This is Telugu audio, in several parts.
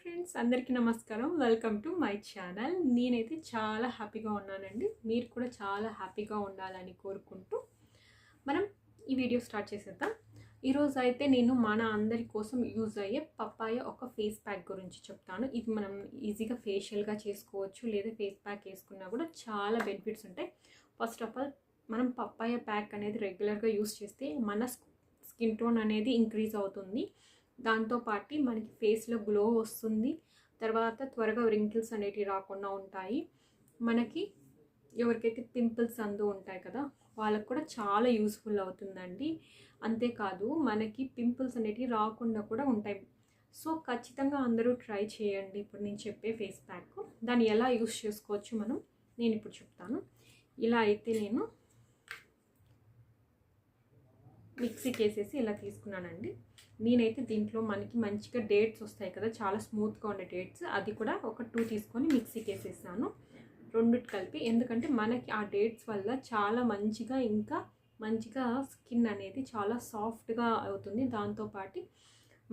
ఫ్రెండ్స్, అందరికీ నమస్కారం. Welcome to my channel. నేనైతే చాలా హ్యాపీగా ఉన్నానండి. మీరు కూడా చాలా హ్యాపీగా ఉండాలని కోరుకుంటూ మనం ఈ వీడియో స్టార్ట్ చేసేద్దాం. ఈరోజు అయితే నేను మన అందరి కోసం యూజ్ అయ్యే పప్పాయ ఒక ఫేస్ ప్యాక్ గురించి చెప్తాను. ఇది మనం ఈజీగా ఫేషియల్గా చేసుకోవచ్చు, లేదా ఫేస్ ప్యాక్ వేసుకున్నా కూడా చాలా బెనిఫిట్స్ ఉంటాయి. ఫస్ట్ ఆఫ్ ఆల్, మనం పప్పాయ ప్యాక్ అనేది రెగ్యులర్గా యూజ్ చేస్తే మన స్కిన్ టోన్ అనేది ఇంక్రీజ్ అవుతుంది. దాంతోపాటు మనకి ఫేస్లో గ్లో వస్తుంది. తర్వాత త్వరగా రింకిల్స్ అనేటివి రాకుండా ఉంటాయి. మనకి ఎవరికైతే పింపుల్స్ ఉంటాయి కదా, వాళ్ళకు కూడా చాలా యూస్ఫుల్ అవుతుందండి. అంతేకాదు మనకి పింపుల్స్ అనేటివి రాకుండా కూడా ఉంటాయి. సో ఖచ్చితంగా అందరూ ట్రై చేయండి. ఇప్పుడు నేను చెప్పే ఫేస్ ప్యాక్ దాన్ని ఎలా యూస్ చేసుకోవచ్చు నేను ఇప్పుడు చెప్తాను. ఇలా అయితే నేను మిక్సీకి వేసేసి ఇలా తీసుకున్నానండి. నేనైతే దీంట్లో మనకి మంచిగా డేట్స్ వస్తాయి కదా, చాలా స్మూత్గా ఉండే డేట్స్, అది కూడా ఒక 2 తీసుకొని మిక్సీకి వేసేసాను, రెండిటి కలిపి. ఎందుకంటే మనకి ఆ డేట్స్ వల్ల చాలా మంచిగా స్కిన్ అనేది చాలా సాఫ్ట్గా అవుతుంది. దాంతోపాటు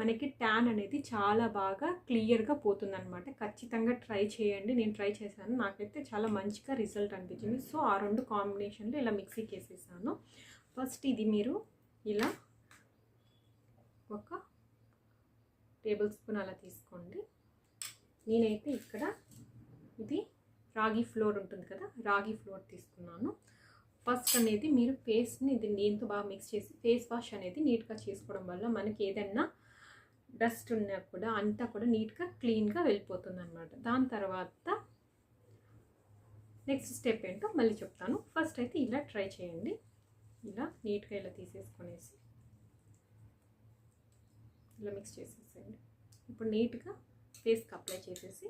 మనకి ట్యాన్ అనేది చాలా బాగా క్లియర్గా పోతుంది అనమాట. ఖచ్చితంగా ట్రై చేయండి. నేను ట్రై చేశాను, నాకైతే చాలా మంచిగా రిజల్ట్ అనిపించింది. సో ఆ రెండు కాంబినేషన్లో ఇలా మిక్సీకి వేసేసాను. ఫస్ట్ ఇది మీరు ఇలా ఒక టేబుల్ స్పూన్ అలా తీసుకోండి. నేనైతే ఇక్కడ ఇది రాగి ఫ్లోర్ ఉంటుంది కదా, రాగి ఫ్లోర్ తీసుకున్నాను. ఫస్ట్ అనేది మీరు ఫేస్ని దీంతో బాగా మిక్స్ చేసి ఫేస్ వాష్ అనేది నీట్గా చేసుకోవడం వల్ల మనకి ఏదైనా డస్ట్ ఉన్నా కూడా అంతా కూడా నీట్గా క్లీన్గా వెళ్ళిపోతుంది అనమాట. దాని తర్వాత నెక్స్ట్ స్టెప్ ఏంటో మళ్ళీ చెప్తాను. ఫస్ట్ అయితే ఇలా ట్రై చేయండి. ఇలా నీట్గా ఇలా తీసేసుకొనేసి ఇలా మిక్స్ చేసేసేయండి. ఇప్పుడు నీట్గా ఫేస్కి అప్లై చేసేసి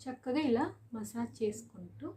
చక్కగా ఇలా మసాజ్ చేసుకుంటూ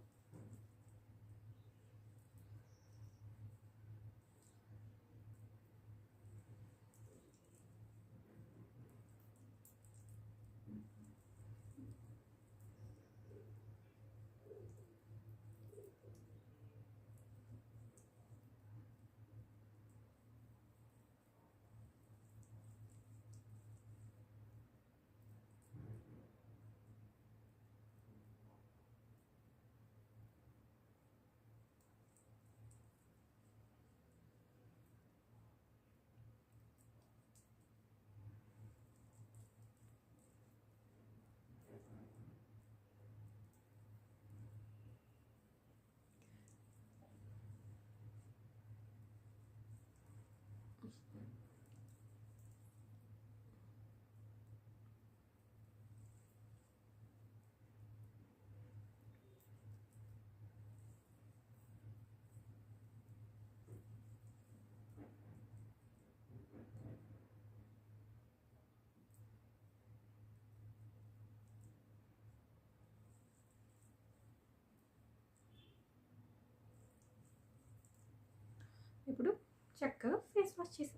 ఇప్పుడు చక్కగా ఫేస్ వాష్ చేసి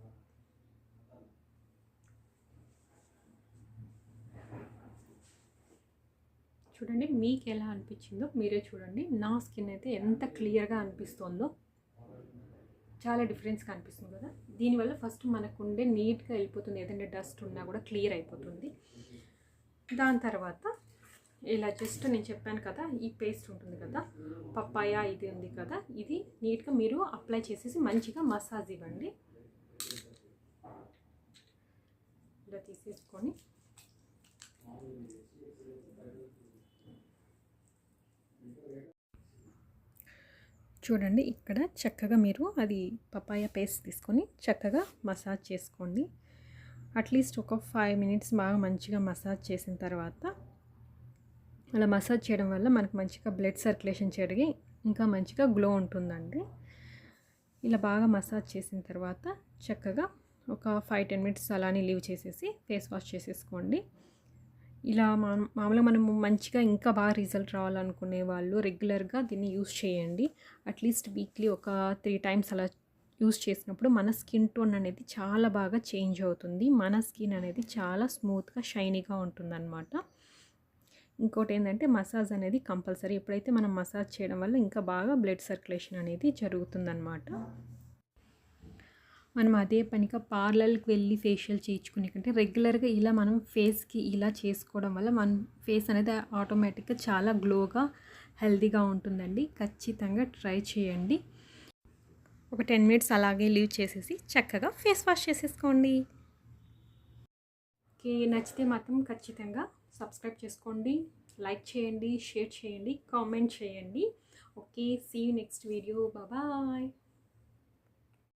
చూడండి. మీకు ఎలా అనిపించిందో మీరే చూడండి. నా స్కిన్ అయితే ఎంత క్లియర్గా అనిపిస్తుందో, చాలా డిఫరెన్స్ కనిపిస్తుంది కదా. దీనివల్ల ఫస్ట్ మనకు ఉండే నీట్గా వెళ్ళిపోతుంది, ఏదైనా డస్ట్ ఉన్నా కూడా క్లియర్ అయిపోతుంది. దాని తర్వాత ఇలా జస్ట్ నేను చెప్పాను కదా, ఈ పేస్ట్ ఉంటుంది కదా, పప్పాయ ఇది ఉంది కదా, ఇది నీట్గా మీరు అప్లై చేసేసి మంచిగా మసాజ్ ఇవ్వండి. ఇలా తీసేసుకొని చూడండి, ఇక్కడ చక్కగా మీరు అది పప్పాయ పేస్ట్ తీసుకొని చక్కగా మసాజ్ చేసుకోండి. అట్లీస్ట్ ఒక 5 మినిట్స్ బాగా మంచిగా మసాజ్ చేసిన తర్వాత, అలా మసాజ్ చేయడం వల్ల మనకు మంచిగా బ్లడ్ సర్క్యులేషన్ జరిగి ఇంకా మంచిగా గ్లో ఉంటుందండి. ఇలా బాగా మసాజ్ చేసిన తర్వాత చక్కగా ఒక 5-10 మినిట్స్ అలానే లీవ్ చేసేసి ఫేస్ వాష్ చేసేసుకోండి. ఇలా మామూలుగా మనము మంచిగా ఇంకా బాగా రిజల్ట్ రావాలనుకునే వాళ్ళు రెగ్యులర్గా దీన్ని యూస్ చేయండి. అట్లీస్ట్ వీక్లీ ఒక 3 టైమ్స్ అలా యూస్ చేసినప్పుడు మన స్కిన్ టోన్ అనేది చాలా బాగా చేంజ్ అవుతుంది. మన స్కిన్ అనేది చాలా స్మూత్గా షైనీగా ఉంటుందన్నమాట. ఇంకోటి ఏంటంటే మసాజ్ అనేది కంపల్సరీ. ఎప్పుడైతే మనం మసాజ్ చేయడం వల్ల ఇంకా బాగా బ్లడ్ సర్క్యులేషన్ అనేది జరుగుతుందన్నమాట. మనం అదే పనిగా పార్లర్కి వెళ్ళి ఫేషియల్ చేయించుకునే కంటే రెగ్యులర్గా ఇలా మనం ఫేస్కి ఇలా చేసుకోవడం వల్ల మన ఫేస్ అనేది ఆటోమేటిక్గా చాలా గ్లోగా హెల్తీగా ఉంటుందండి. ఖచ్చితంగా ట్రై చేయండి. ఒక 10 మినిట్స్ అలాగే లీవ్ చేసేసి చక్కగా ఫేస్ వాష్ చేసేసుకోండి. ఓకే, నచ్చితే మాత్రం ఖచ్చితంగా సబ్స్క్రైబ్ చేసుకోండి, లైక్ చేయండి, షేర్ చేయండి, కామెంట్ చేయండి. Okay, see you next video. Bye.